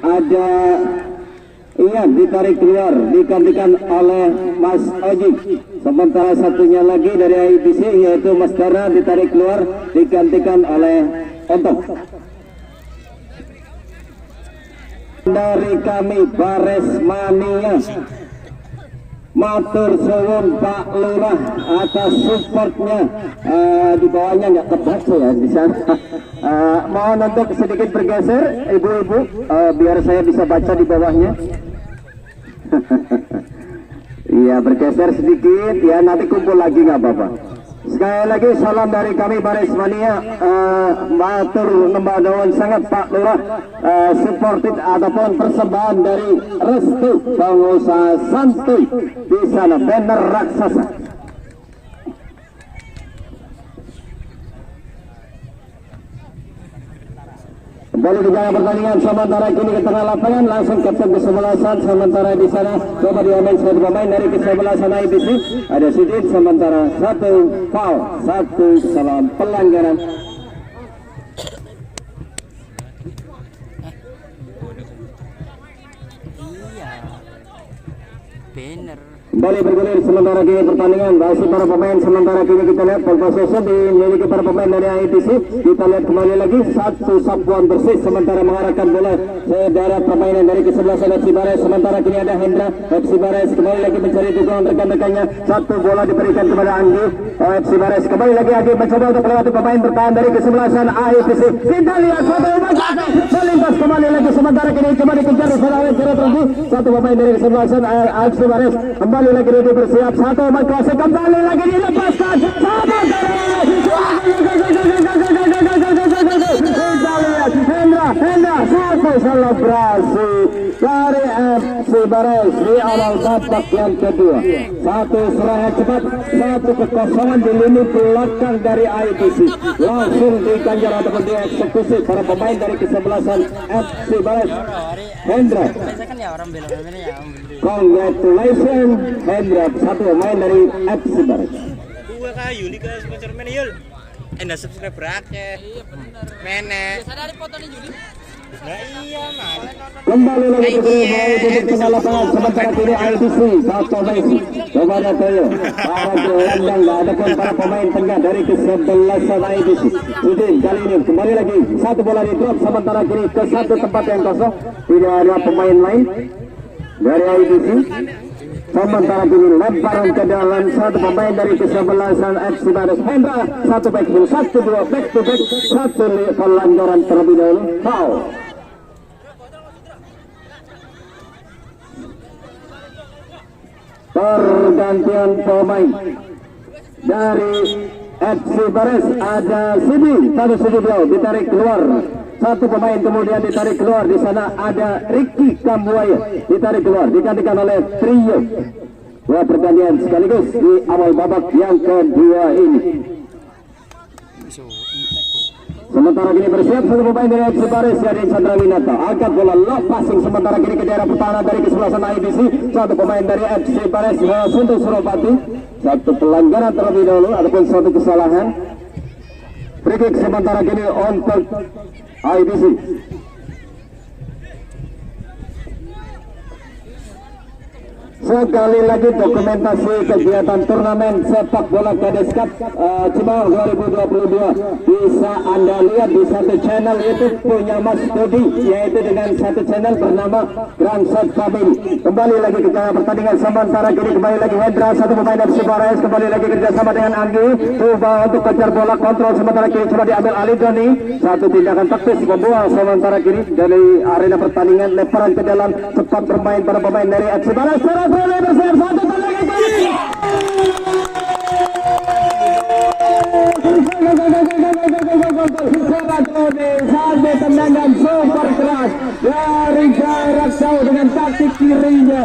ada Ian ditarik keluar, digantikan oleh Mas Oji. Sementara satunya lagi dari IBC yaitu Mas Dara ditarik keluar, digantikan oleh Ontok. Dari kami Bares Mania, matur suwun Pak Lurah atas supportnya. Di bawahnya nggak kebaca ya di sana. Mohon untuk sedikit bergeser ibu-ibu, biar saya bisa baca di bawahnya. Iya, bergeser sedikit ya, nanti kumpul lagi nggak apa-apa. Sekali lagi salam dari kami Baris Mania, matur nembah nuwun sangat Pak Lurah, supported ataupun persembahan dari Restu Pengusaha Santuy di sana, banner raksasa. Kembali ke jalan pertandingan, sementara kini ke tengah lapangan langsung kapten kesebelasan, sementara di sana coba diambil satu pemain dari kesebelasan IBC, ada Sidin, sementara satu foul, satu salah pelanggaran. Bener. Kembali bergulir sementara kini pertandingan masih para pemain, sementara kini kita lihat ball possession dimiliki para pemain dari ITC. Kita lihat kembali lagi satu sapuan bersih sementara mengarahkan bola saudara permainan dari kesebelasan FC Bares. Sementara kini ada Hendra FC Bares kembali lagi mencari dukungan rekan-rekannya, satu bola diberikan kepada Anggi FC Bares. Kembali lagi Anggi mencoba untuk melewati pemain bertahan dari kesebelasan ITC. Kita lihat satu melintas kembali lagi, sementara kini coba dikejar oleh satu pemain dari kesebelasan FC Bares. Kembali lagi dia bersiap, satu pemain klasik kembali lagi dilepaskan, Hendra satu selebrasi dari FC Bares di awal babak yang kedua. Satu serangan cepat, satu kekosongan di lini belakang dari ITC, langsung diganjar ataupun dieksekusi para pemain dari kesebelasan FC Bares. Hendra, congratulations Hendra, satu pemain dari FC Bares. Gua kayu nih ke sponsor mana yul? Anda subscribe akeh. Iya benar. Mene. Biasa dari foto nih Juli. Nah iya mas. Kembali lagi ke tengah lapangan, sementara kini ITC satu Messi kepada Toyo, para gelandang ataupun para pemain tengah dari kesebelasan ITC. Udin kali ini kembali lagi satu bola di drop, sementara kini ke satu tempat yang kosong, tidak ada pemain lain dari ITC. Sementara kini lemparan ke dalam satu pemain dari kesebelasan FC Bares. Hendra satu backfield, satu dua back to back, satu pelanggaran terlebih dahulu, foul. Pergantian pemain dari FC Bares, ada Sidi, satu Sidi Blau ditarik keluar, satu pemain kemudian ditarik keluar. Di sana ada Ricky Kambuaya ditarik keluar, digantikan oleh Trio. Dua pergantian sekaligus di awal babak yang kedua ini. Sementara kini bersiap satu pemain dari FC Bares, dari Chandra Winata, angkat bola low passing, sementara kini ke daerah pertahanan dari kesebelasan IBC, satu pemain dari FC Bares Suntuk Surabati, satu pelanggaran terlebih dahulu ataupun satu kesalahan. Free kick sementara kini untuk IBC. Sekali lagi dokumentasi kegiatan turnamen sepak bola Kades Cup Cimaung 2022 bisa Anda lihat di satu channel YouTube punya Mas Dodi, yaitu dengan satu channel bernama Grand Shot Family. Kembali lagi ke pertandingan, sementara kini kembali lagi Hendra, satu pemain FC Bares, kembali lagi kerjasama dengan Anggi, coba untuk kejar bola kontrol, sementara kini coba diambil Ali Doni, satu tindakan taktis membuang, sementara kini dari arena pertandingan lemparan ke dalam, cepat bermain para pemain dari FC Bares. Boleh bersiap satu lagi. Sampai tendangan super keras dari jarak jauh dengan taktik kirinya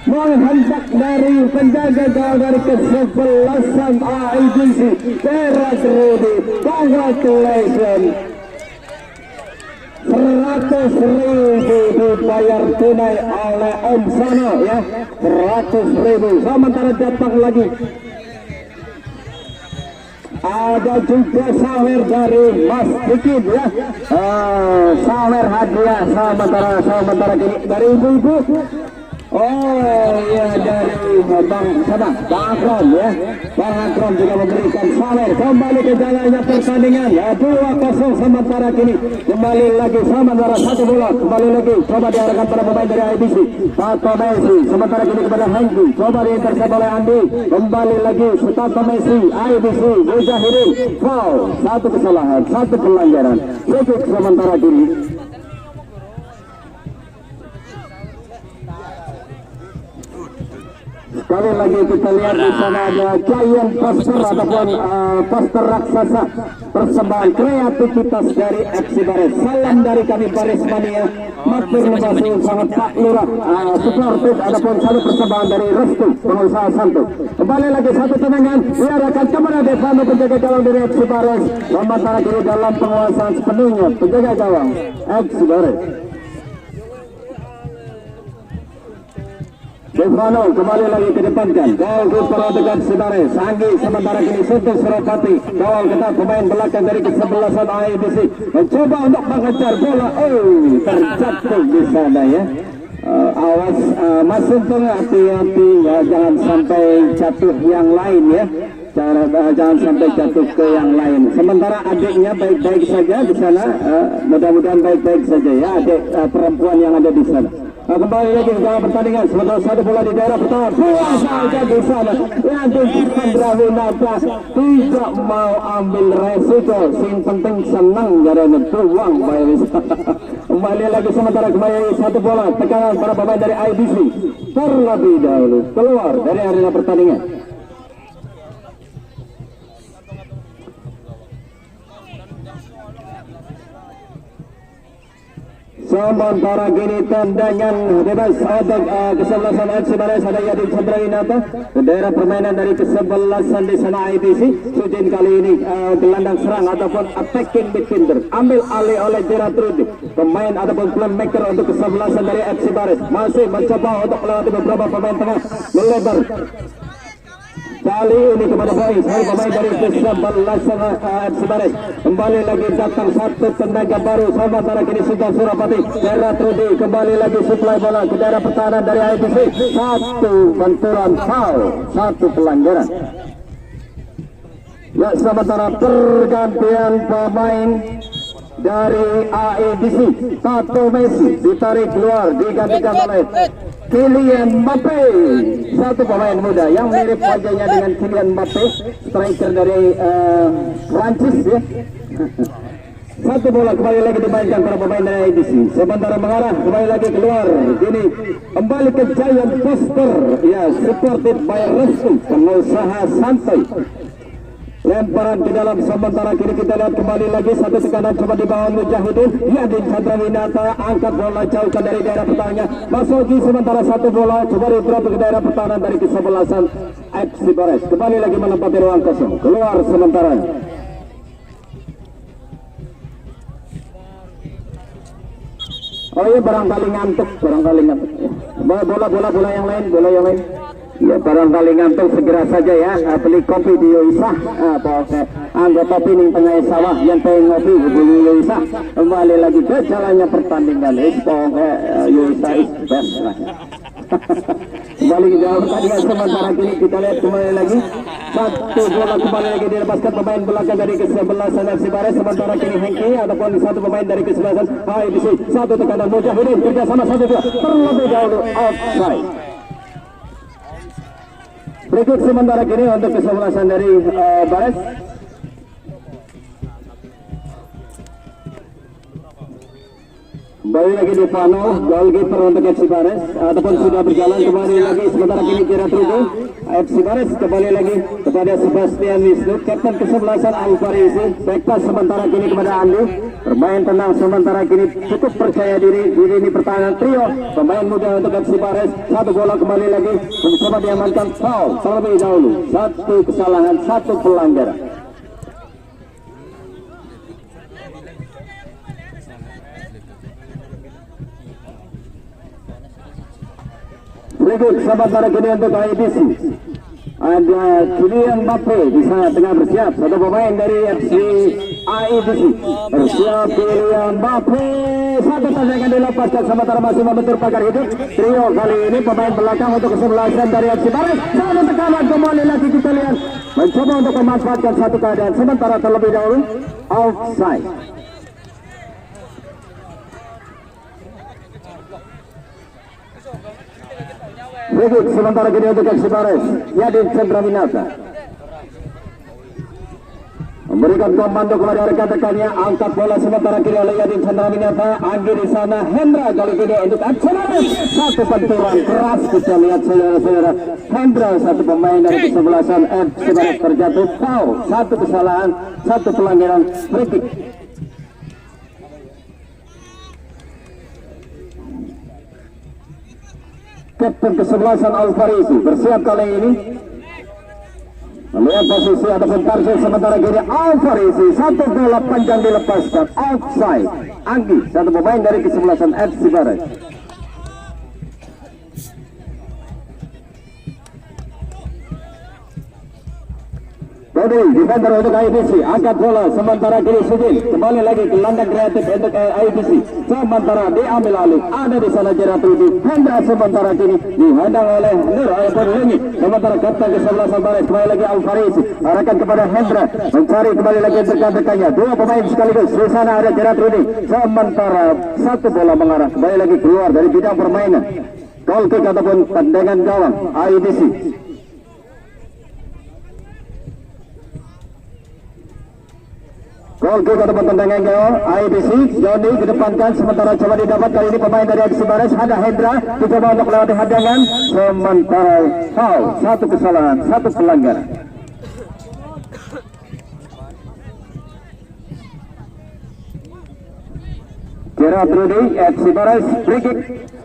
menghentak dari penjaga gawang dari kesebelasan IBC, Teras Rudi. Congratulations. 100.000 dibayar tunai oleh Om Sano ya, 100.000. Sementara datang lagi Ada juga sawer dari Mas Dikit ya. Sawer hadiah sementara kini dari ibu-ibu. Oh iya, dari Bang Akram ya. Bang Akram juga memberikan sawer. Kembali ke jalannya pertandingan ya, 2-0 sementara kini. Kembali lagi sementara 1 bola. Kembali lagi coba diarahkan pada pemain dari IBC. Tato Messi sementara kini kepada Hengki. Coba diintercept oleh Andi. Kembali lagi Tato Messi, IBC Mujahirin. Foul, 1 kesalahan, 1 pelanggaran. Free sementara kini. Sekali lagi kita lihat di sana ada giant poster ataupun poster raksasa persembahan kreativitas dari FC Bares. Salam dari kami Bares Mania. Matur nuwun sangat Pak Lurah. Supported ataupun satu persembahan dari Restu pengusaha Santo. Kembali lagi satu tendangan diarahkan kepada Devano penjaga gawang dari FC Bares. Sementara kini dalam penguasaan sepenuhnya penjaga gawang FC Bares. Devano kembali lagi ke depan kan. Gol keeper dekat Sibares. Sanggi sementara kini Suntus Suropati. Gol ketat pemain belakang dari kesebelasan IBC. Mencoba untuk mengejar bola. Terjatuh di sana ya. Awas Mas Suntung, hati-hati ya, jangan sampai jatuh yang lain ya. Jangan sampai jatuh ke yang lain. Sementara adiknya baik-baik saja di sana. Mudah-mudahan baik-baik saja ya, adik perempuan yang ada di sana. Kembali lagi ke dalam pertandingan. Sementara 1 bola di daerah pertahanan. Buang saja di sana. Lanjut Sandra Winata tidak mau ambil resiko. Sing penting senang jarane buang bae. Kembali lagi sementara kembali 1 bola. Tekanan para pemain dari IBC terlebih dahulu keluar dari arena pertandingan. Sementara kini tendangan bebas untuk kesebelasan FC Bares ada Yadin Chandrawinata. Daerah permainan dari kesebelasan di sana IBC. Sujin kali ini gelandang serang ataupun attacking midfielder. Ambil alih oleh Gerard Rudi. Pemain ataupun playmaker untuk kesebelasan dari FC Bares. Masih mencoba untuk melewati beberapa pemain tengah. Melebar. Kali ini kepada Boys, pemain dari kesebelasan FC Bares. Kembali lagi datang satu tenaga baru sementara kini sudah Surapati. Gerard Rudi kembali lagi supply bola ke daerah pertahanan dari IBC. 1 benturan foul, 1 pelanggaran. Ya, sementara pergantian pemain dari IBC. Tato Messi ditarik keluar, digantikan oleh Kylian Mbappe, satu pemain muda yang mirip wajahnya dengan Kylian Mbappe, striker dari Prancis ya. 1 bola kembali lagi dimainkan para pemain dari IBC. Sementara mengarah kembali lagi keluar. Kini kembali ke giant poster ya, supported by Restu pengusaha santai. Lemparan ke dalam sementara kini kita lihat kembali lagi satu tekanan coba di bawah Mujahidin. Yadin Chandrawinata angkat bola jauhkan dari daerah pertahanan. Masuki sementara 1 bola coba di-drop ke daerah pertahanan dari kesebelasan FC Bares. Kembali lagi menempati ruang kosong. Keluar sementara. Oh iya, barangkali ngantuk. Bola yang lain. Ya, barangkali ngantuk segera saja ya. Beli kopi di Yoisah. Anggota pining tengah sawah yang pengen ngopi di Yoisah. Kembali lagi ke jalannya pertandingan. Yoisah is best lah. Kembali ke jalan pertandingan sementara kini kita lihat kembali lagi 1 bola kembali lagi dilepaskan pemain belakang dari kesebelasan FC Bares. Sementara kini Hengki ataupun 1 pemain dari kesebelasan IBC. 1 tekanan Mujahidin kerjasama 1 bola terlebih dahulu offside. Berikut sementara kini untuk kesebelasan dari Bares. Kembali lagi di Pano, goalkeeper untuk FC Bares ataupun sudah berjalan kembali lagi sementara kini Gerard Rudi. FC Bares kembali lagi kepada Sebastian Wisnu, kapten kesebelasan Al-Farisi. Backpass sementara kini kepada Andi. Bermain tenang sementara kini cukup percaya diri ini pertahanan trio pemain muda untuk FC Bares. 1 bola kembali lagi mencoba diamankan foul terlebih dahulu. 1 kesalahan, 1 pelanggaran. Berikut sementara kini untuk IBC. Ada Kylian Mbappe di sana tengah bersiap. Satu pemain dari FC AEDC bersiap. Kylian Mbappe, satu tendangan dilepaskan sementara masih membentur pagar hidup. Trio kali ini pemain belakang untuk kesebelasan dari FC Bares. Satu tekanan kembali lagi kita lihat mencoba untuk memanfaatkan satu keadaan sementara terlebih dahulu offside. Free sementara kini untuk FC Bares. Yadin Cendrawinata memberikan komando kepada rekan-rekannya, angkat bola sementara kini oleh Yadin Cendrawinata. Anggi di sana, Hendra kali ini untuk FC Bares. Satu benturan keras kita lihat saudara-saudara. Hendra satu pemain dari kesebelasan FC Bares terjatuh foul. Satu kesalahan, satu pelanggaran free kick. Kapten kesebelasan Alfarisi bersiap kali ini melihat posisi ataupun target sementara kini Alfarisi. Satu bola panjang dilepaskan offside. Anggi satu pemain dari kesebelasan FC Bares. Dodi defender untuk IBC, angkat bola sementara kiri Sudin kembali lagi ke landang kreatif untuk IBC. Sementara diambil alih, ada di sana Gerard Rudi. Hendra sementara kini dihadang oleh Nur Ayapurlengi. Sementara kapten ke-11 Bares kembali lagi Alfarisi arahkan kepada Hendra, mencari kembali lagi dekat-dekatnya. Dua pemain sekaligus, di sana ada Gerard Rudi. Sementara satu bola mengarah kembali lagi keluar dari bidang permainan. Goal kick ataupun tendangan gawang IBC. Gol kick ataupun tendangan gawang IBC. Joni kedepankan sementara coba didapat kali ini pemain dari FC Bares. Ada Hendra dicoba untuk melewati hadangan sementara foul. Satu kesalahan, satu pelanggaran. Gerard Rudi FC Bares free kick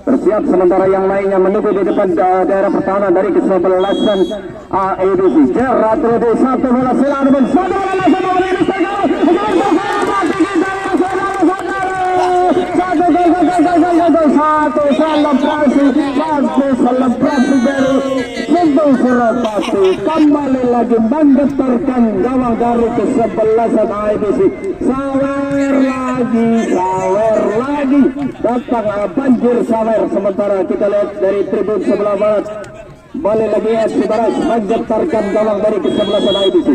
bersiap sementara yang lainnya menunggu di depan daerah pertahanan dari kesebelasan AEDC. Gerard Rudi satu bola silang dan satu bola langsung memberi satu selebrasi dari Sembung Suropati kembali lagi menggetarkan gawang dari kesebelasan AEDC. Sawer lagi datang banjir sawer. Sementara kita lihat dari tribun sebelah barat kembali lagi FC Bares menggetarkan gawang dari kesebelasan AEDC.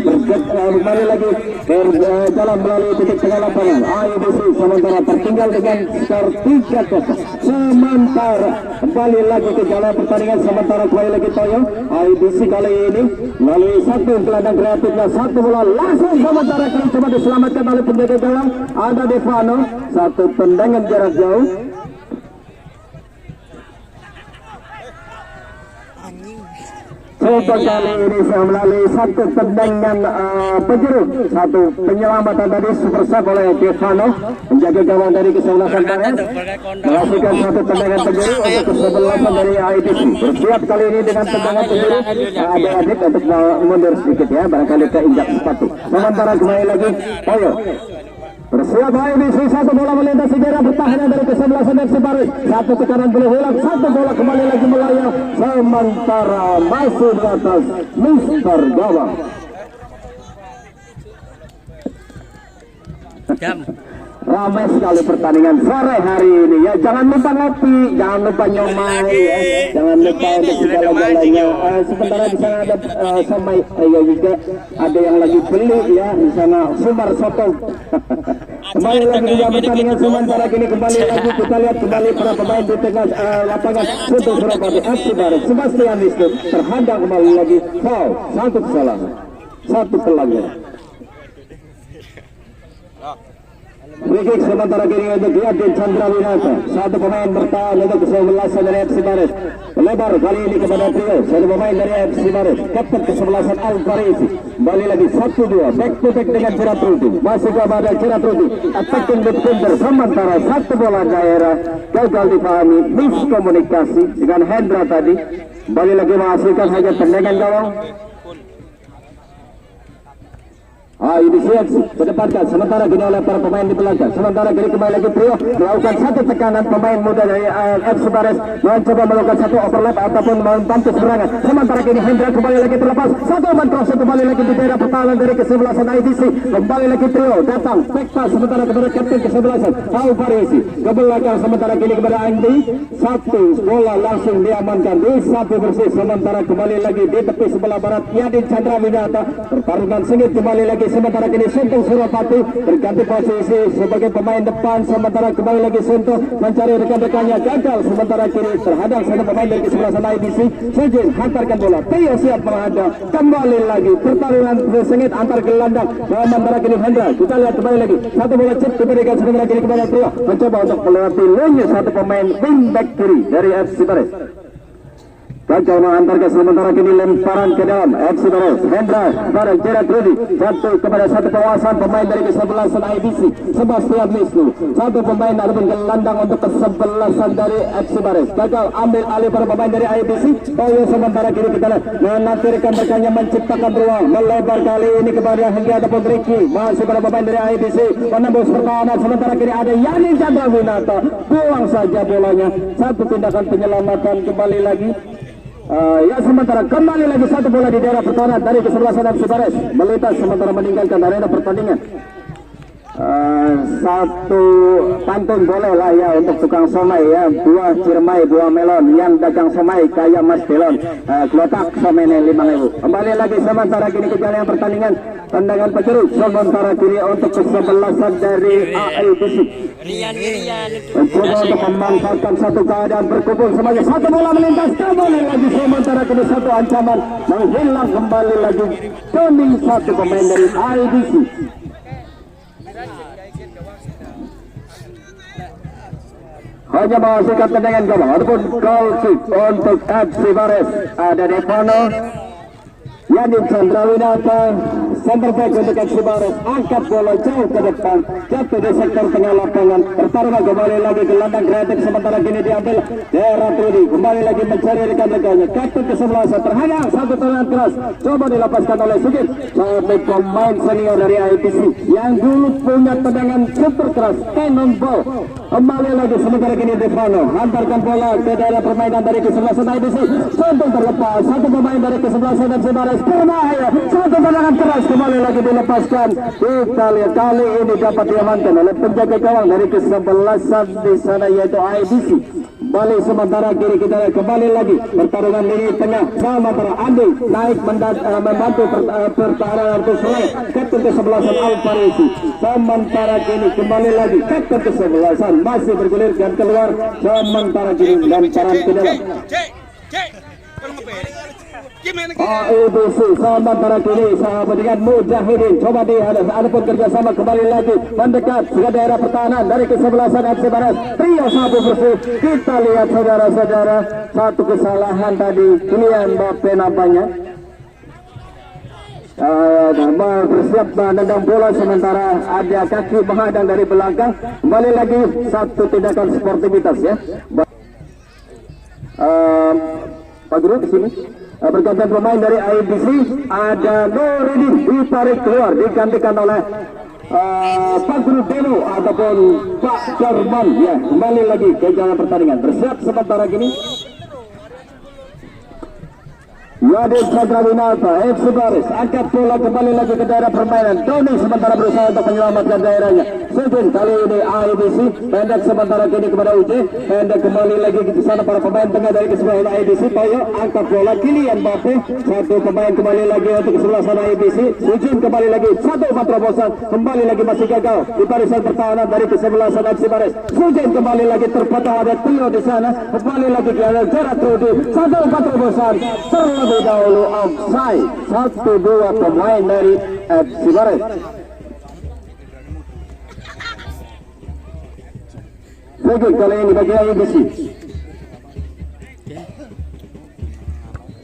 Kembali lagi berjalan melalui titik tengah lapangan AEDC sementara tertinggal dengan skor 3-0. Sementara kembali lagi ke jalan pertandingan sementara kembali lagi Toyo. AEDC kali ini melalui satu gelandang kreatifnya, satu bola langsung sementara kali coba diselamatkan oleh penjaga gawang ada Devano. Satu tendangan jarak jauh. Coba kali ini saya melalui satu tendangan penjuru, satu penyelamatan tadi super sub oleh Devano menjaga gawang dari kesebelasan Bares, melakukan satu tendangan penjuru untuk kesebelasan dari IBC. Bersiap kali ini dengan tendangan penjuru adik-adik untuk mundur sedikit ya, barangkali keinjak sepatu. Sementara kembali lagi Toyo bersiap IBC, satu bola melintasi daerah pertahanan dari kesebelasan FC Bares. Satu tekanan belum hilang, satu bola kembali lagi melayang sementara masih di atas Mister Gawang. Ramai sekali pertandingan sore hari ini ya. Jangan lupa ngopi, jangan lupa nyomai ya. Jangan lupa untuk segala-galanya. Sementara di sana ada somai ya juga, ada yang lagi beli ya di sana Sumbar Soto. Kembali lagi di pertandingan sementara kini kembali lagi kita lihat kembali para pemain di tengah lapangan untuk Surabaya FC Bares. Sebastian Wisnu terhadang kembali lagi foul, satu kesalahan, satu pelanggaran. Free kick sementara kini untuk Yadin Cendrawinata. Satu pemain bertahan untuk kesebelasan dari FC Bares. Lebar kali ini kepada trio. Satu pemain dari FC Bares. Kapten kesebelasan Alfarisi. Kembali lagi 1-2. Back to back dengan Gerard Rudi. Masih kepada Gerard Rudi. Attacking midfielder. Sementara satu bola daerah gagal dipahami. Miskomunikasi dengan Hendra tadi. Kembali lagi menghasilkan hanya tendangan gawang. Inisiasi kedepankan sementara kini oleh para pemain di belakang. Sementara kini kembali lagi trio melakukan satu tekanan pemain muda dari FC Bares mencoba melakukan satu overlap ataupun membantu serangan. Sementara kini Hendra kembali lagi terlepas satu umpan cross kembali lagi di daerah pertahanan dari kesebelasan IDC. Kembali lagi trio datang back pass sementara kepada kapten kesebelasan Tahu Variasi ke belakang. Sementara kini kepada Andi satu bola langsung diamankan di sapu bersih. Sementara kembali lagi di tepi sebelah barat Yadin Chandra Winata pertarungan sengit kembali lagi. Sementara kini Sentuh Surapati berganti posisi sebagai pemain depan. Sementara kembali lagi Sentuh mencari rekan-rekannya gagal. Sementara kini terhadap satu pemain dari kesebelasan IBC. Sejin hantarkan bola. Tio siap menghadap. Kembali lagi pertarungan sengit antar gelandang. Sementara kini Hendra. Kita lihat kembali lagi. Satu bola chip diberikan sementara kini kepada Trio. Mencoba untuk melewati lini satu pemain wingback kiri dari FC Bares. Gagal mengantarkan sementara kini lemparan ke dalam FC Bares. Hendra bareng Gerard Rudy jatuh kepada satu penguasaan pemain dari kesebelasan IBC Sebastian Wisnu. Satu pemain ataupun gelandang untuk kesebelasan dari FC Bares. Gagal ambil alih para pemain dari IBC. Toyo sementara kini kita menanti rekan-rekannya menciptakan ruang melebar kali ini kepada Hendra ataupun Ricky. Masih para pemain dari IBC menembus pertahanan. Sementara kini ada Yani Chandra Winata. Buang saja bolanya. Satu tindakan penyelamatan kembali lagi. Ya sementara kembali lagi satu bola di daerah pertahanan dari kesebelasan FC Bares melintas sementara meninggalkan arena pertandingan. Satu pantun boleh lah ya untuk tukang somai ya, buah ciremai, buah melon yang dagang somai kayak Mas Belon. Kelotak somene 5.000. Kembali lagi sementara kini ke jalan pertandingan. Tendangan penjuru sementara kiri untuk kesebelasan dari ALBC. Mencoba untuk memanfaatkan satu keadaan berkumpul semuanya. Satu bola melintas kembali lagi sementara kini satu ancaman menghilang kembali lagi demi satu pemain dari ALBC. Hanya menghasilkan tendangan gawang ataupun goal kick untuk FC Bares. Ada Devano, Yadin Chandra Winata, center back untuk FC Bares. Angkat bola jauh ke depan, jatuh di sektor tengah lapangan. Pertarungan kembali lagi gelandang kreatif sementara kini diambil Gerard Rudy. Kembali lagi mencari rekan-rekannya. Kapten kesebelasan terhadap satu tendangan keras. Coba dilepaskan oleh Sigit. Sebagai pemain senior dari IPC yang dulu punya tendangan super keras, cannonball. Kembali lagi sementara kini Devano hantarkan bola ke daerah permainan dari kesebelasan IBC. Sentuh terlepas satu pemain dari kesebelasan FC Bares berbahaya. Satu tendangan keras kembali lagi dilepaskan. Kita lihat kali ini dapat diamankan oleh penjaga gawang dari kesebelasan di sana yaitu IBC. Balik sementara kiri kita lihat kembali lagi pertarungan lini tengah sementara Andi naik membantu pertahanan untuk serang kapten kesebelasan Alvarezi. Sementara kini kembali lagi kapten kesebelasan masih bergulir dan keluar sementara kini lemparan ke dalam. AEBC sementara kini sahabat dengan Mujahidin coba adapun kerjasama kembali lagi mendekat ke daerah pertahanan dari kesebelasan FC Bares. Trio sapu bersih. Kita lihat saudara-saudara satu kesalahan tadi Kylian Mbappe nampaknya bersiap menendang bola sementara ada kaki menghadang dari belakang. Kembali lagi satu tindakan sportivitas ya. Pak Guru di sini bergantian pemain dari IBC ada Nuruddin ditarik keluar digantikan oleh Pak Guru Deno ataupun Pak Jarman ya. Kembali lagi ke jalan pertandingan bersiap sementara gini Yadin Chandra Winata FC Bares angkat bola kembali lagi ke daerah permainan. Doni sementara berusaha untuk menyelamatkan daerahnya. Sejin kali ini IBC pendek sementara kini kepada UJ pendek kembali lagi ke sana para pemain tengah dari kesebelasan IBC. Toyo angkat bola Kylian Mbappe satu pemain kembali lagi untuk kesebelasan IBC. Sejin kembali lagi satu umpan terobosan kembali lagi masih gagal di barisan pertahanan dari kesebelasan FC Bares. Sejin kembali lagi terpatah ada trio di sana kembali lagi ke Gerard Rudy satu umpan terobosan terlebih dahulu offside. Satu dua pemain dari FC Bares. Lagi kali ini bagi IBC.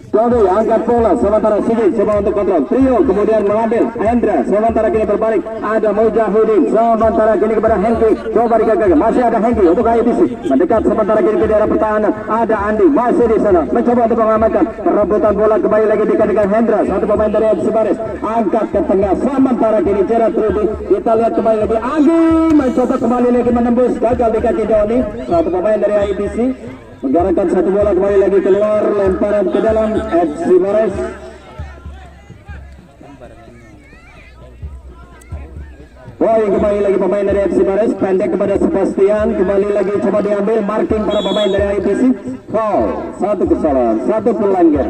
Tobi angkat bola sementara Sigit coba untuk kontrol. Trio kemudian mengambil Hendra sementara kini berbalik ada Mujahidin sementara kini kepada Hengki coba digagal masih ada Hengki untuk IBC mendekat sementara kini ke daerah pertahanan ada Andi masih di sana mencoba untuk mengamankan perebutan bola kembali lagi dengan Hendra satu pemain dari FC Baris angkat ke tengah sementara kini Gerard Rudy kita lihat kembali lagi Andi mencoba kembali lagi menembus gagal di kaki Doni satu pemain dari IBC menggarangkan satu bola kembali lagi keluar lemparan ke dalam FC Baris. Poin kembali lagi pemain dari FC Baris pendek kepada Sebastian kembali lagi coba diambil marking para pemain dari IPC foul satu kesalahan satu pelanggar.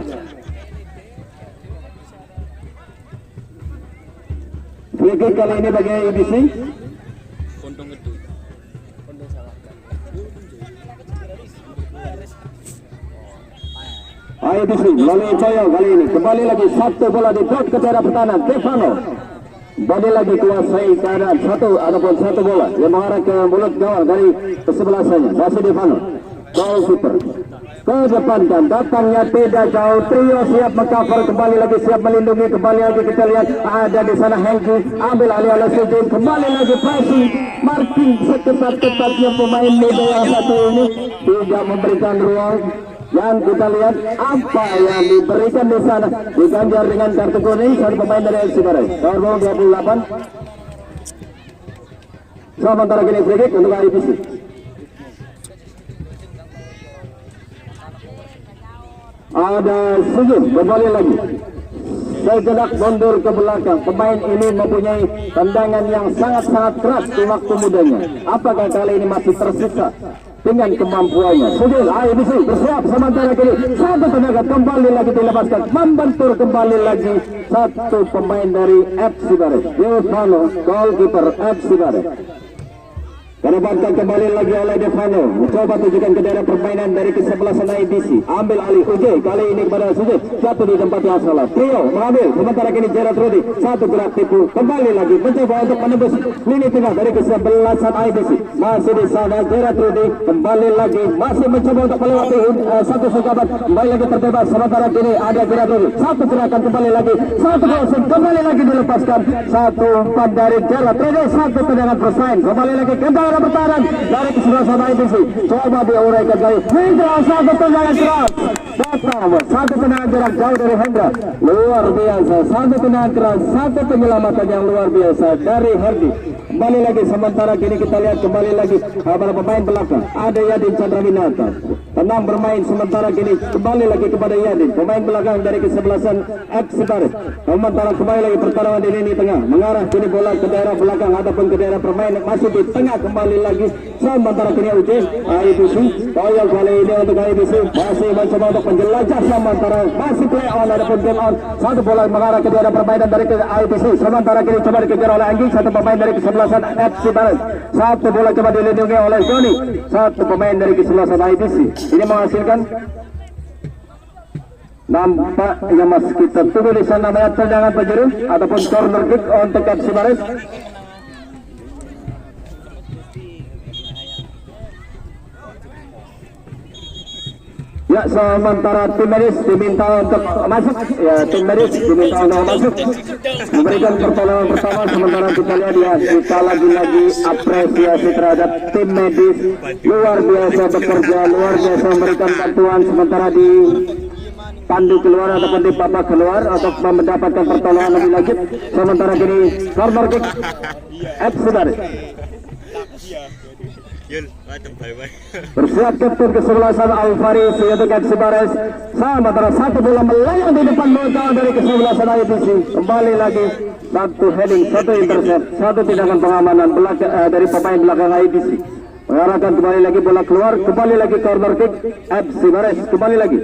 Free kick kali ini bagi IPC. IBC melalui Coyo kali ini kembali lagi satu bola di dot ke daerah pertahanan Stefano balik lagi kuasai keadaan satu bola yang mengarah ke mulut gawang dari kesebelasannya masih Stefano goalkeeper ke depan dan datangnya tidak jauh trio siap mengcover kembali lagi siap melindungi kembali lagi kita lihat ada di sana Hengki ambil alih oleh Sujin kembali lagi pressing marking seketat-ketatnya pemain muda yang satu ini tidak memberikan ruang. Yang kita lihat apa yang diberikan di sana diganjar dengan kartu kuning satu pemain dari FC Baris nomor 28 sementara kini free kick untuk IPC. Ada Sugeng kembali lagi sejenak mundur ke belakang pemain ini mempunyai tendangan yang sangat-sangat keras di waktu mudanya apakah kali ini masih tersisa dengan kemampuannya. Sugeng IBC bersiap sementara kini satu tenaga kembali lagi dilepaskan membentur kembali lagi satu pemain dari FC Baris Devano goalkeeper FC Baris Kedepankan kembali lagi oleh Devano mencoba tujukan ke daerah permainan dari kesebelasan IBC ambil alih Uj kali ini kepada Sugeng jatuh di tempat yang salah trio mengambil sementara kini Gerard Rudy satu gerak tipu kembali lagi mencoba untuk menembus lini tengah dari kesebelasan IBC masih di sana Gerard Rudy kembali lagi masih mencoba untuk melewati satu sekabat kembali lagi terbebas sementara kini ada Gerard Rudy satu gerakan kembali lagi satu crossing kembali lagi dilepaskan satu umpan dari Gerard Rudy satu tendangan bersaing kembali lagi kembali pertahanan dari kesebelasan IBC coba diuraikan kali Hendra satu tendangan keras datang satu tendangan jarak jauh dari Hendra luar biasa satu tendangan keras satu penyelamatan yang luar biasa dari Herdi kembali lagi sementara kini kita lihat kembali lagi para pemain belakang ada Yadin Chandrawinata tenang bermain sementara kini kembali lagi kepada Yadin pemain belakang dari kesebelasan FC Baris sementara kembali lagi pertarungan di lini tengah mengarah kini bola ke daerah belakang ataupun ke daerah permainan masih di tengah kembali lagi sementara kini Uj IBC Toyol kali ini untuk IBC masih mencoba untuk menjelajah sementara masih play on ataupun game on satu bola mengarah ke daerah permainan dari IBC sementara kini coba dikejar oleh Anggi satu pemain dari kesebelasan FC Baris satu bola coba dilindungi oleh Johnny satu pemain dari kesebelasan IBC ini menghasilkan nampaknya masih kita tunggu di sana namanya tendangan penjuru ataupun corner kick untuk FC Baris. Ya sementara tim medis diminta untuk masuk ya tim medis diminta untuk masuk memberikan pertolongan pertama sementara kita lihat ya kita lagi-lagi apresiasi terhadap tim medis luar biasa bekerja luar biasa memberikan bantuan sementara di pandu keluar ataupun di babak keluar untuk mendapatkan pertolongan lebih lanjut sementara kini corner kick FC Baris. Bersiap kapten kesebelasan Alvaris untuk FC Baris sementara satu bola melayang di depan gawang dari kesebelasan IBC kembali lagi satu heading satu intercept satu tindakan pengamanan dari pemain belakang IBC mengarahkan kembali lagi bola keluar kembali lagi corner kick FC Baris kembali lagi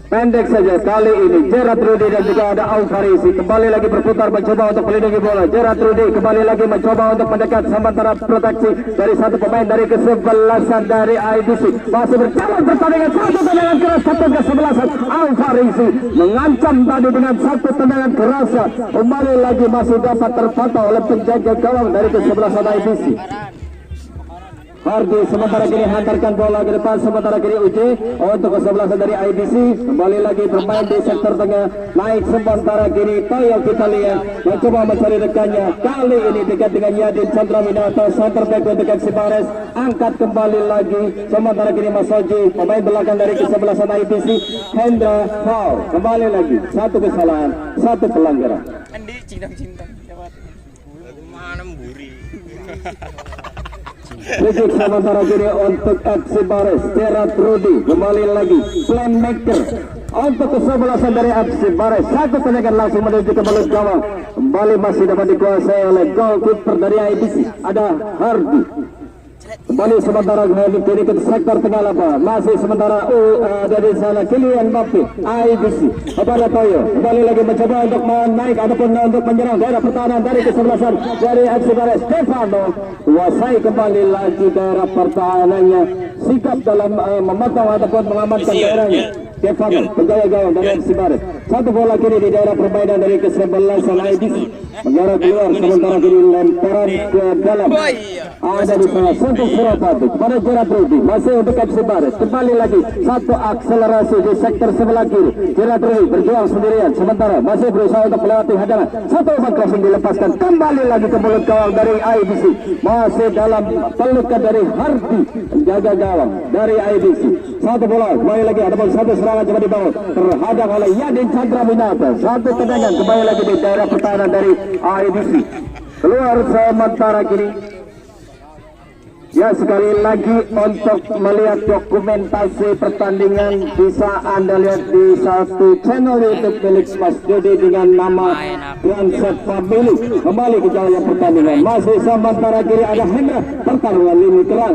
pendek saja kali ini Gerard Rudy dan juga ada Alvarisi kembali lagi berputar mencoba untuk melindungi bola Gerard Rudy kembali lagi mencoba untuk mendekat sementara proteksi dari satu pemain dari kesebelasan dari IBC masih berjalan pertandingan satu tendangan keras satu kesebelasan Alvarisi mengancam tadi dengan satu tendangan keras kembali lagi masih dapat terpantau oleh penjaga gawang dari kesebelasan IBC Hardi sementara kini hantarkan bola ke depan, sementara kini Uji untuk kesebelasan dari IBC. Kembali lagi bermain di sektor tengah, naik sementara kini Toyo kita lihat mencoba mencari rekannya. Kali ini dekat dengan Yadin Chandra Minato, center back untuk FC Bares. Angkat kembali lagi, sementara kini Mas Oji, pemain belakang dari kesebelasan IBC. Hendra foul, kembali lagi satu kesalahan, satu pelanggaran. Andi cintang-cintang dapat. Mana mburi. Rizik sementara kini untuk FC Bares. Gerard Rudy kembali lagi playmaker untuk kesebelasan dari FC Bares. Satu tendangan langsung menuju ke mulut gawang. Kembali masih dapat dikuasai oleh goalkeeper dari IBC. Ada Hardi. Kembali sementara kini ke sektor tengah lapangan. Masih sementara dari sana Kylian Mbappe IBC kepada Toyo. Kembali lagi mencoba untuk menaik ataupun untuk menyerang daerah pertahanan dari kesebelasan dari FC Bares. Stefano kuasai kembali lagi daerah pertahanannya. Sikap dalam memotong ataupun mengamankan daerahnya. Stefano penjaga gawang dari FC Bares. Satu bola kini di daerah permainan dari kesebelasan IBC. Mengarah keluar sementara kini lemparan ke dalam. Ada di sana Santos Surabaya kepada Gerard Rudy, masih untuk FC Bares. Kembali lagi satu akselerasi di sektor sebelah kiri. Gerard Rudy berjuang sendirian, sementara masih berusaha untuk melewati hadangan. Satu umpan crossing dilepaskan, kembali lagi ke mulut gawang dari IBC. Masih dalam pelukan dari Hardi, penjaga gawang dari IBC. Satu bola, kembali lagi ada satu serangan coba dibangun, terhadang oleh Yadin Chandra Minato. Satu tendangan kembali lagi di daerah pertahanan dari IBC. Keluar sementara kini. Ya, sekali lagi untuk melihat dokumentasi pertandingan bisa Anda lihat di satu channel YouTube milik Mas Dodi dengan nama Grand Set Family. Kembali ke jalan pertandingan. Masih sementara kiri ada Hendra, pertarungan lini tengah.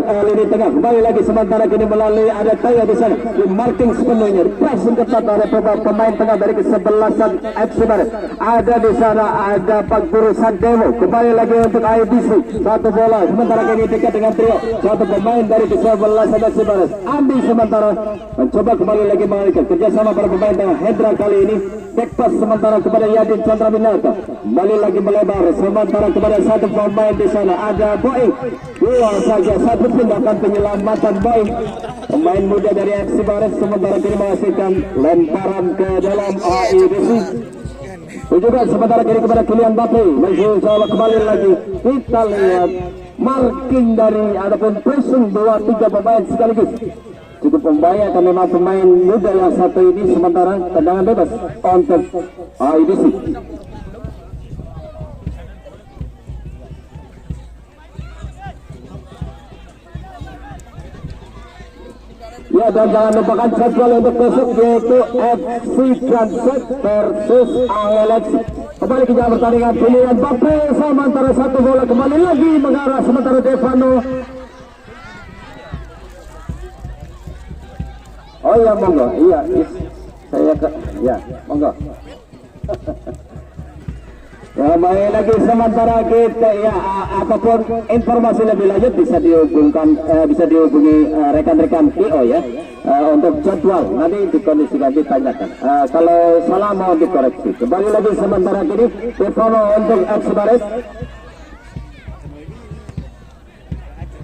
Kembali lagi sementara kini melalui ada Toyo di sana. Di marking sepenuhnya, pressing ketat oleh pemain tengah dari kesebelasan FC Bares. Ada di sana ada Pak Guru Sandemo. Kembali lagi untuk IBC. Satu bola sementara kini dekat dengan trio. Satu pemain dari kesebelasan FC Bares. Andi sementara mencoba kembali lagi mengalihkan kerjasama para pemain tengah. Hendra kali ini back pass sementara kepada Yadin Chandra Minato. Kembali lagi melebar sementara kepada satu pemain di sana ada Boeing. Dua saja, satu tindakan penyelamatan Boeing. Pemain muda dari FC Bares sementara kini menghasilkan lemparan ke dalam IBC. Juga sementara kiri kepada Kylian Mbappe. Mencoba kembali lagi. Kita lihat marking dari ataupun pressing 2-3 pemain sekaligus cukup membahayakan memang pemain muda yang satu ini. Sementara tendangan bebas untuk IBC. Ya, dan jangan lupakan jadwal untuk besok yaitu FC Transit versus Angelex. Kembali ke jalan pertandingan, Kylian Mbappe sementara satu bola kembali lagi mengarah sementara Stefano. Oh ya, monggo. Iya, saya ya, monggo. Ya, main lagi sementara kita ya, apapun informasi lebih lanjut bisa dihubungi rekan-rekan PO ya, untuk jadwal nanti dikondisikan ditanyakan. Kalau salah mau dikoreksi. Kembali lagi sementara kini Stefano untuk FC Bares.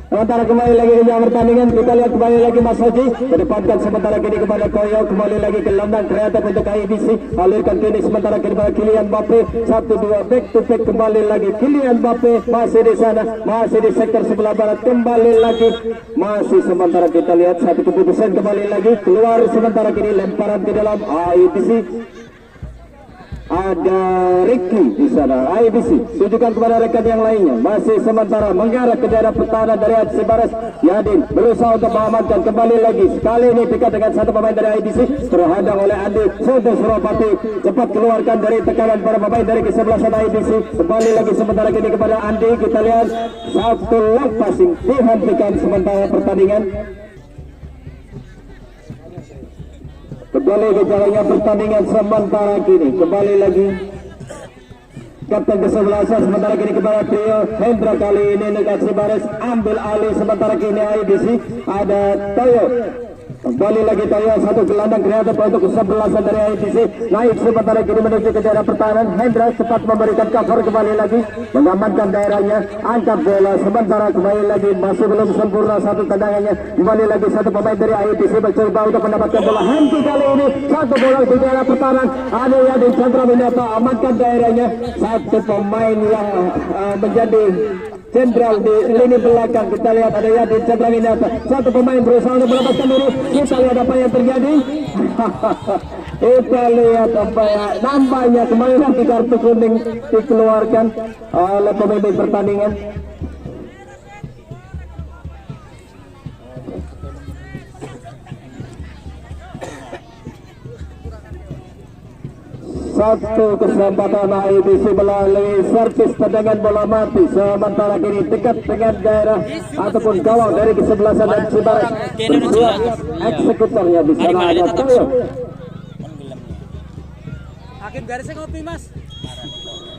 Sementara kembali lagi ke jam pertandingan, kita lihat kembali lagi Mas Haji kedepankan sementara kini kepada Toyo, kembali lagi ke London kreatif untuk IBC, alirkan kini sementara kini kepada Kylian Mbappe. 1-2 back to back, kembali lagi Kylian Mbappe masih di sana, masih di sektor sebelah barat, kembali lagi masih sementara kita lihat satu keputusan kembali lagi keluar sementara kini lemparan ke dalam IBC. Ada Ricky di sana, IBC tunjukkan kepada rekan yang lainnya. Masih sementara mengarah ke daerah pertahanan dari FC Bares. Yadin berusaha untuk mengamankan kembali lagi. Sekali ini dekat dengan satu pemain dari IBC, terhadang oleh Andi Santos Surabaya. Cepat keluarkan dari tekanan para pemain dari kesebelasan IBC. Kembali lagi sementara kini kepada Andi. Kita lihat satu long passing dihentikan sementara pertandingan. Kembali ke jalannya pertandingan sementara kini. Kembali lagi kapten kesebelasan sementara kini kepada trio Hendra. Kali ini FC Bares ambil alih sementara kini IBC. Ada Toyo Kembali lagi tayo satu gelandang kreatif untuk kesebelasan dari ITC. Naik sementara kini menuju ke daerah pertahanan. Hendra cepat memberikan cover, kembali lagi mengamankan daerahnya. Angkat bola sementara kembali lagi masih belum sempurna satu tendangannya. Kembali lagi satu pemain dari ITC mencoba untuk mendapatkan bola. Henti kali ini satu bola di daerah pertahanan. Ada Yadin Chandra Winata amankan daerahnya. Satu pemain yang menjadi sentral di lini belakang. Kita lihat ada Yadin Chandra Winata. Satu pemain berusaha untuk melepaskan diri. Kita lihat apa yang terjadi. Kita lihat apa ya, nampaknya kembali lagi kartu kuning dikeluarkan oleh pemimpin pertandingan. Satu kesempatan ITC melalui servis tendangan bola mati, sementara kini dekat dengan daerah ataupun gawang dari kesebelasan dan Cibaras. Berdua eksekutornya di sana ada Toyo. Hakim garisnya ngopi mas.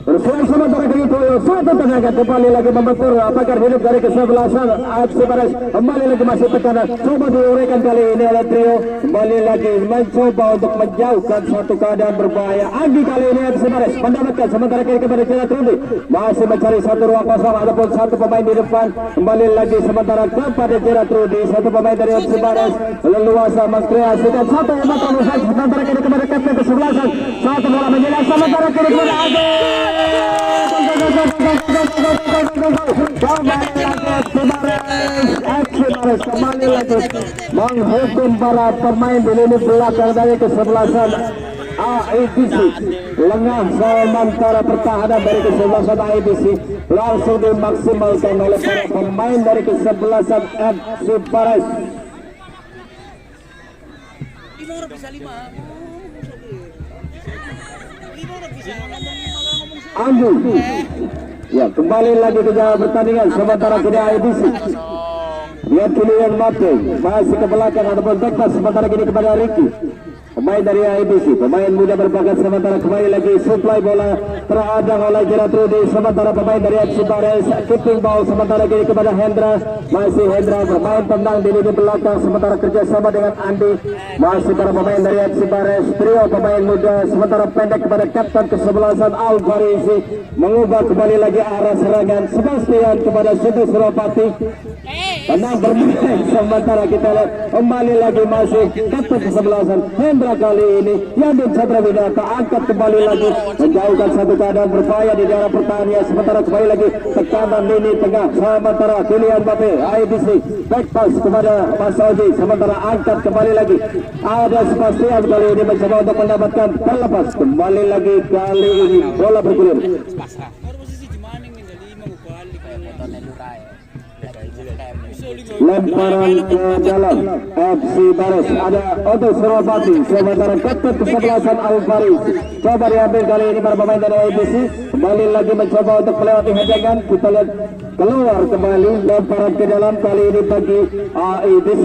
Bersuai sementara kini Toyo satu tendangan kembali lagi membentur apakah hidup dari kesebelasan Cibaras. Kembali lagi masih tekanan, coba diuraikan kali ini oleh trio. Kembali lagi mencoba untuk menjauhkan satu keadaan berbahaya. Agi kali ini Cibaras mendapatkan sementara kini kepada Jerat Rudy. Masih mencari satu ruang kosong ataupun satu pemain di depan. Kembali lagi sementara kepada Jerat Rudy. Satu pemain dari Cibaras leluasa mengkreasikan satu yang matang usai. Sementara kini kepada kapten kesebelasan. Satu bola menjelang sementara kini kepada Agi. Kembali lagi menghukum para pemain di lini belakang dari kesebelasan ITC. Lengah sementara pertahanan dari kesebelasan ITC langsung dimaksimalkan oleh para pemain dari kesebelasan FC Paris. Anggu. Ya, kembali lagi ke dalam pertandingan sementara kini ITC. Lihat Kylian Mbappe masih ke belakang ataupun backpass sementara kini kepada Ricky. Pemain dari ITC, pemain muda berbakat sementara kembali lagi supply bola terhadang oleh Jerat Rudy. Sementara pemain dari FC Paris keeping ball sementara kini kepada Hendra. Masih Hendra bermain tendang di lini belakang sementara kerjasama dengan Andi. Masih para pemain dari FC Paris, trio pemain muda sementara pendek kepada kapten kesebelasan Alvarez. Mengubah kembali lagi arah serangan Sebastian kepada Siti Suropati. Tenang bermain sementara kita lihat kembali lagi masih kapten kesebelasan Hendra kali ini Yadin Chandra Winata angkat kembali lagi menjauhkan satu keadaan berbahaya di daerah pertahanan. Sementara kembali lagi tekanan lini tengah sementara Kylian Mbappe ITC back pass kepada Mas Oji sementara angkat kembali lagi ada Sebastian kali ini mencoba untuk mendapatkan terlepas kembali lagi kali ini bola bergulir. Lemparan ke dalam FC Paris ada Otto Suropati sementara kapten kesebelasan Alvarez coba diambil kali ini para pemain dari ITC. Kembali lagi mencoba untuk melewati hedangan. Kita lihat keluar kembali lemparan ke dalam kali ini bagi ITC.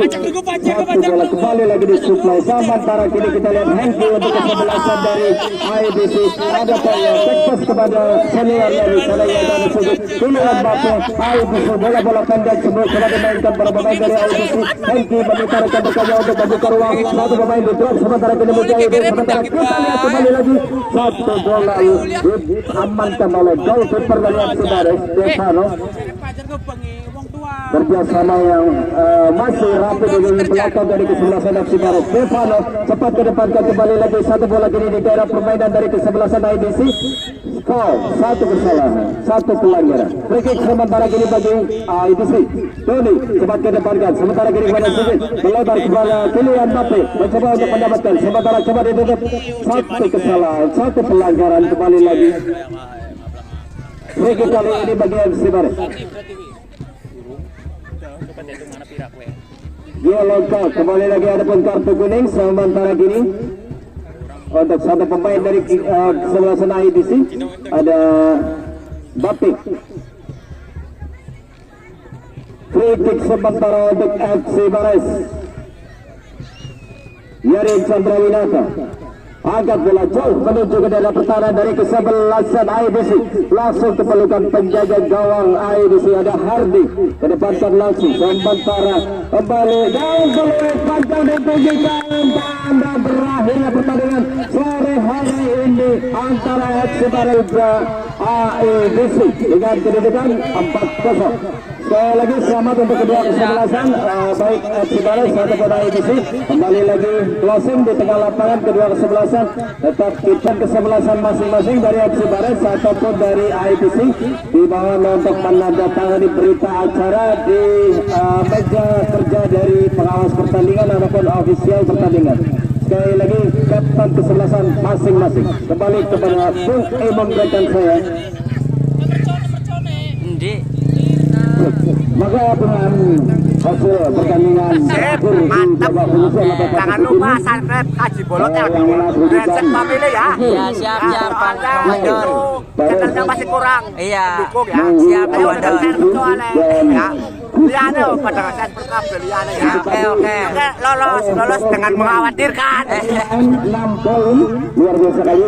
Satu bola kembali lagi disuplai sementara kini kita lihat Henki untuk kesebelasan dari ITC. Ada Toyo backpass kepada senior dari Salaya dan Sugi Kylian Mbappe ITC bola-bola pendek sebelum kembali mainkan para pemain dari ITC. Henki memutarkan bekerja untuk membuka ruang satu pemain di drop sementara kini menjadi sementara kita lihat kembali lagi satu bola amankan oleh goalkeeper dari FC Paris Stefano. Kerjasama yang masih rapi di belakang dari kesebelasan FC Paris. Stefano cepat ke depan kembali lagi satu bola kini di daerah permainan dari kesebelasan ITC. Skor satu kesalahan, satu pelanggaran. Free kick sementara kini bagi ITC. Tony cepat ke depan sementara kini kepada Sigit melebar kepada Kylian Mbappe mencoba untuk mendapatkan sementara coba ditutup satu kesalahan, satu pelanggaran kembali lagi. Free kick kali ini bagi FC Paris. Yellow card kembali lagi ada pun kartu kuning sementara kini untuk satu pemain dari kesebelasan ITC ada Mbappe. Free kick sementara untuk FC Paris. Yadin Chandra Winata Angkat bola jauh menuju ke daerah pertahanan dari kesebelasan IDC. Langsung ke pelukan penjaga gawang IDC ada Hardy. Kedepankan langsung sementara kembali dan peluang panjang ditunjukkan tanda berakhirnya pertandingan sore hari ini antara FC Barajaya IDC dengan kedudukan 4-0. Sekali lagi selamat untuk kedua kesebelasan baik FC Barajaya ataupun IDC. Kembali lagi closing di tengah lapangan kedua kesebelasan, tetap kipan kesebelasan masing-masing dari FC Barajaya ataupun dari IDC. Di bawah untuk menandatangani berita acara di meja kerja dari pengawas pertandingan ataupun ofisial pertandingan. Sekali lagi kapten kesebelasan masing-masing. Kembali kepada Bung Imam rekan saya. Maka dengan hasil pertandingan mantap. Jangan lupa subscribe Haji Bolot Brengsek Family ya. Iya, siap Pak Komandan. Channelnya masih kurang. Iya. Dukung ya. Siap Ayo Komandan. ya. Liane pada saya seperti Liane ya. Oke. Oke, lolos dengan mengkhawatirkan. 6 poin luar biasa kali.